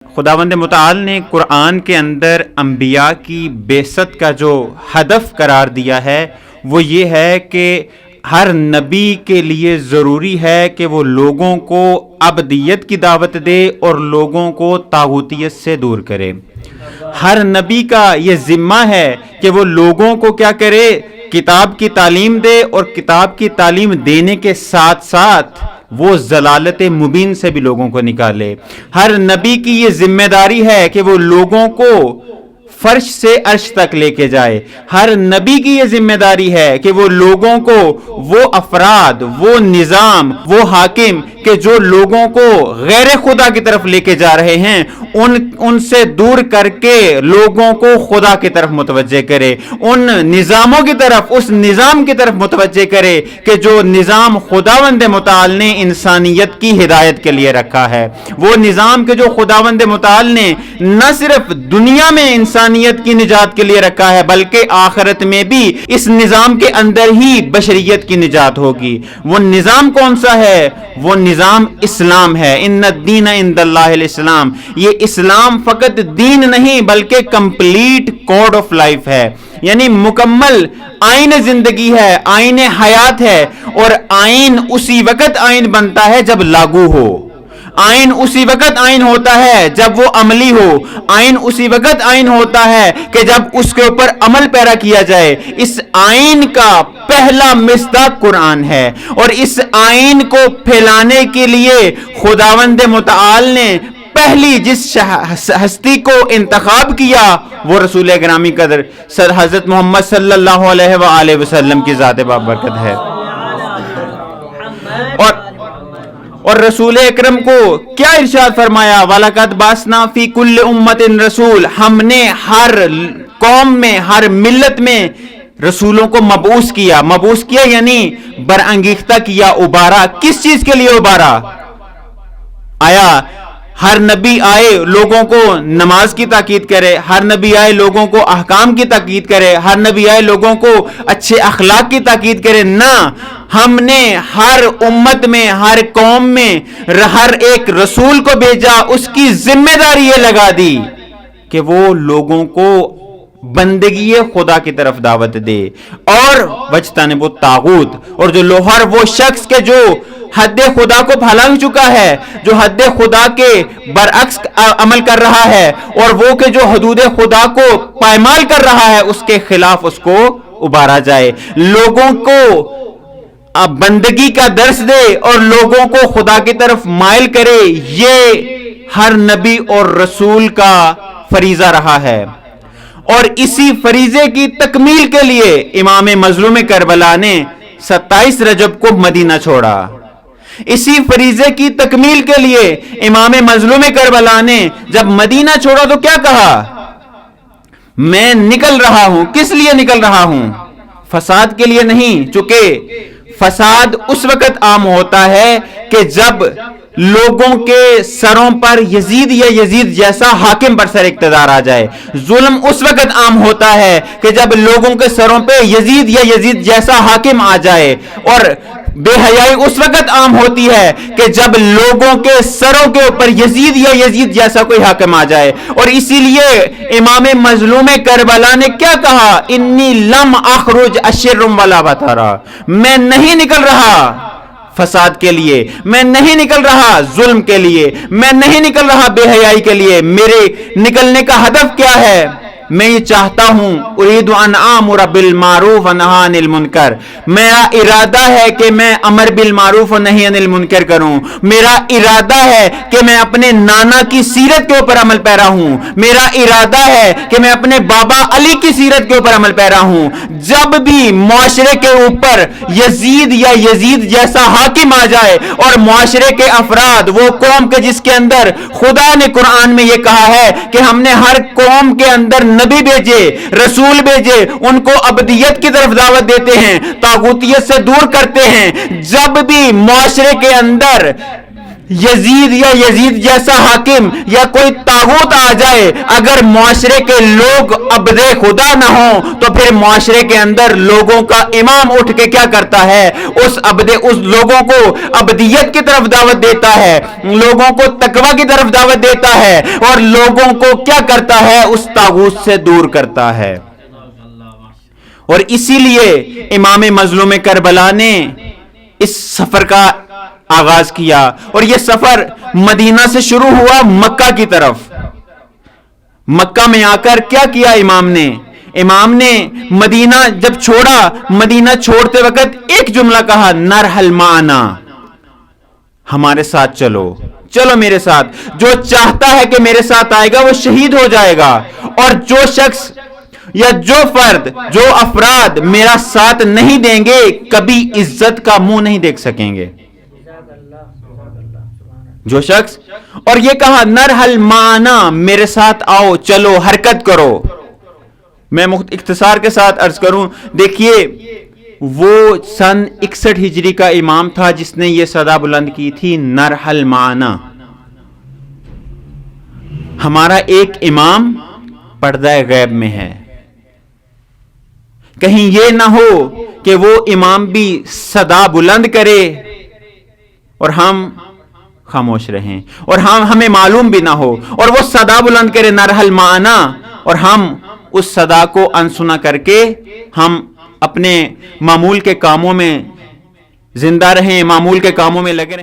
خداوند متعال نے قرآن کے اندر انبیاء کی بعثت کا جو ہدف قرار دیا ہے وہ یہ ہے کہ ہر نبی کے لیے ضروری ہے کہ وہ لوگوں کو ابدیت کی دعوت دے اور لوگوں کو طاغوتیت سے دور کرے۔ ہر نبی کا یہ ذمہ ہے کہ وہ لوگوں کو کیا کرے؟ کتاب کی تعلیم دے، اور کتاب کی تعلیم دینے کے ساتھ ساتھ وہ ضلالت مبین سے بھی لوگوں کو نکالے۔ ہر نبی کی یہ ذمہ داری ہے کہ وہ لوگوں کو فرش سے عرش تک لے کے جائے۔ ہر نبی کی یہ ذمہ داری ہے کہ وہ لوگوں کو وہ افراد، وہ نظام، وہ حاکم کہ جو لوگوں کو غیر خدا کی طرف لے کے جا رہے ہیں ان سے دور کر کے لوگوں کو خدا کی طرف متوجہ کرے، ان نظاموں کی طرف، اس نظام کی طرف متوجہ کرے کہ جو نظام خداوند متعال نے انسانیت کی ہدایت کے لیے رکھا ہے، وہ نظام کہ جو خداوند متعال نے نہ صرف دنیا میں انسانیت کی نجات کے لیے رکھا ہے بلکہ آخرت میں بھی اس نظام کے اندر ہی بشریت کی نجات ہوگی۔ وہ نظام کون سا ہے؟ وہ نظام اسلام ہے۔ ان الدین عند اللہ الاسلام۔ یہ اسلام فقط دین نہیں بلکہ کمپلیٹ کوڈ آف لائف ہے، یعنی مکمل آئین زندگی ہے، آئین حیات ہے، اور آئین اسی وقت آئین بنتا ہے جب لاگو ہو۔ آئین اسی وقت آئین ہوتا ہے جب وہ عملی ہو۔ آئین اسی وقت آئین ہوتا ہے کہ جب اس کے اوپر عمل پیرا کیا جائے۔ اس آئین کا پہلا مصداق قرآن ہے، اور اس آئین کو پھیلانے کے لیے خداوند متعال نے پہلی جس ہستی کو انتخاب کیا وہ رسول گرامی قدر حضرت محمد صلی اللہ علیہ وآلہ وسلم کی ذات بابرکت ہے۔ اور رسول اکرم کو کیا ارشاد فرمایا؟ وَلَقَدْ بَعَثْنَا فِي كُلِّ أُمَّةٍ رسول۔ ہم نے ہر قوم میں، ہر ملت میں رسولوں کو مبعوث کیا۔ مبعوث کیا یعنی برانگیختہ کیا، ابارا۔ کس چیز کے لیے ابارا؟ آیا ہر نبی آئے لوگوں کو نماز کی تاکید کرے، ہر نبی آئے لوگوں کو احکام کی تاکید کرے، ہر نبی آئے لوگوں کو اچھے اخلاق کی تاکید کرے؟ نہ، ہم نے ہر امت میں، ہر قوم میں ہر ایک رسول کو بھیجا، اس کی ذمہ داری یہ لگا دی کہ وہ لوگوں کو بندگی خدا کی طرف دعوت دے، اور وجتنبوا الطاغوت، اور جو ہر وہ شخص کے جو حد خدا کو بھلا چکا ہے، جو حد خدا کے برعکس عمل کر رہا ہے، اور وہ کہ جو حدود خدا کو پائمال کر رہا ہے، اس کے خلاف اس کو ابارا جائے، لوگوں کو بندگی کا درس دے اور لوگوں کو خدا کی طرف مائل کرے۔ یہ ہر نبی اور رسول کا فریضہ رہا ہے، اور اسی فریضے کی تکمیل کے لیے امام مظلوم کربلا نے 27 رجب کو مدینہ چھوڑا۔ اسی فریضے کی تکمیل کے لیے امام مظلوم کربلا نے جب مدینہ چھوڑا تو کیا کہا؟ میں نکل رہا ہوں۔ کس لیے نکل رہا ہوں؟ فساد کے لیے نہیں، چونکہ فساد اس وقت عام ہوتا ہے کہ جب لوگوں کے سروں پر یزید یا یزید جیسا حاکم برسر اقتدار آ جائے۔ ظلم اس وقت عام ہوتا ہے کہ جب لوگوں کے سروں پہ یزید یا یزید جیسا حاکم آ جائے، اور بے حیائی اس وقت عام ہوتی ہے کہ جب لوگوں کے سروں کے اوپر یزید یا یزید جیسا کوئی حاکم آ جائے۔ اور اسی لیے امام مظلوم کربلا نے کیا کہا؟ انی لم اخرج اشرم ولا بطرا، میں نہیں نکل رہا فساد کے لیے، میں نہیں نکل رہا ظلم کے لیے، میں نہیں نکل رہا بے حیائی کے لیے۔ میرے نکلنے کا ہدف کیا ہے؟ میں یہ چاہتا ہوں اريد ان امر بالمعروف ونهى عن المنکر، میرا ارادہ ہے کہ میں امر بالمعروف و نہی عن المنکر کروں، میرا ارادہ ہے کہ میں اپنے نانا کی سیرت کے اوپر عمل پیرا ہوں، میرا ارادہ ہے کہ میں اپنے بابا علی کی سیرت کے اوپر عمل پیرا ہوں۔ جب بھی معاشرے کے اوپر یزید یا یزید جیسا حاکم آ جائے، اور معاشرے کے افراد، وہ قوم کے جس کے اندر خدا نے قرآن میں یہ کہا ہے کہ ہم نے ہر قوم کے اندر نبی بھیجے، رسول بھیجے، ان کو ابدیت کی طرف دعوت دیتے ہیں، طاغوتیت سے دور کرتے ہیں، جب بھی معاشرے کے اندر یزید یا یزید جیسا حاکم یا کوئی طاغوت آ جائے، اگر معاشرے کے لوگ عبد خدا نہ ہوں تو پھر معاشرے کے اندر لوگوں کا امام اٹھ کے کیا کرتا ہے؟ اس لوگوں کو عبدیت کی طرف دعوت دیتا ہے، لوگوں کو تقوی کی طرف دعوت دیتا ہے، اور لوگوں کو کیا کرتا ہے؟ اس طاغوت سے دور کرتا ہے۔ اور اسی لیے امام مظلوم کربلا نے اس سفر کا آغاز کیا، اور یہ سفر مدینہ سے شروع ہوا مکہ کی طرف۔ مکہ میں آ کر کیا کیا امام نے مدینہ جب چھوڑا، مدینہ چھوڑتے وقت ایک جملہ کہا، نرحل معنا، ہمارے ساتھ چلو میرے ساتھ، جو چاہتا ہے کہ میرے ساتھ آئے گا وہ شہید ہو جائے گا، اور جو شخص یا جو فرد، جو افراد میرا ساتھ نہیں دیں گے کبھی عزت کا منہ نہیں دیکھ سکیں گے۔ جو شخص، اور یہ کہا نرحل معنا، میرے ساتھ آؤ، چلو، حرکت کرو۔ میں اختصار کے ساتھ عرض کروں، دیکھیے وہ سن 61 ہجری کا امام تھا جس نے یہ صدا بلند کی تھی، نرحل معنا۔ ہمارا ایک امام پردہ غیب میں ہے، کہیں یہ نہ ہو کہ وہ امام بھی صدا بلند کرے اور ہم خاموش رہیں، اور ہمیں معلوم بھی نہ ہو، اور وہ صدا بلند کرے نرحل معنا، اور ہم اس صدا کو انسنا کر کے ہم اپنے معمول کے کاموں میں زندہ رہیں، معمول کے کاموں میں لگے رہیں۔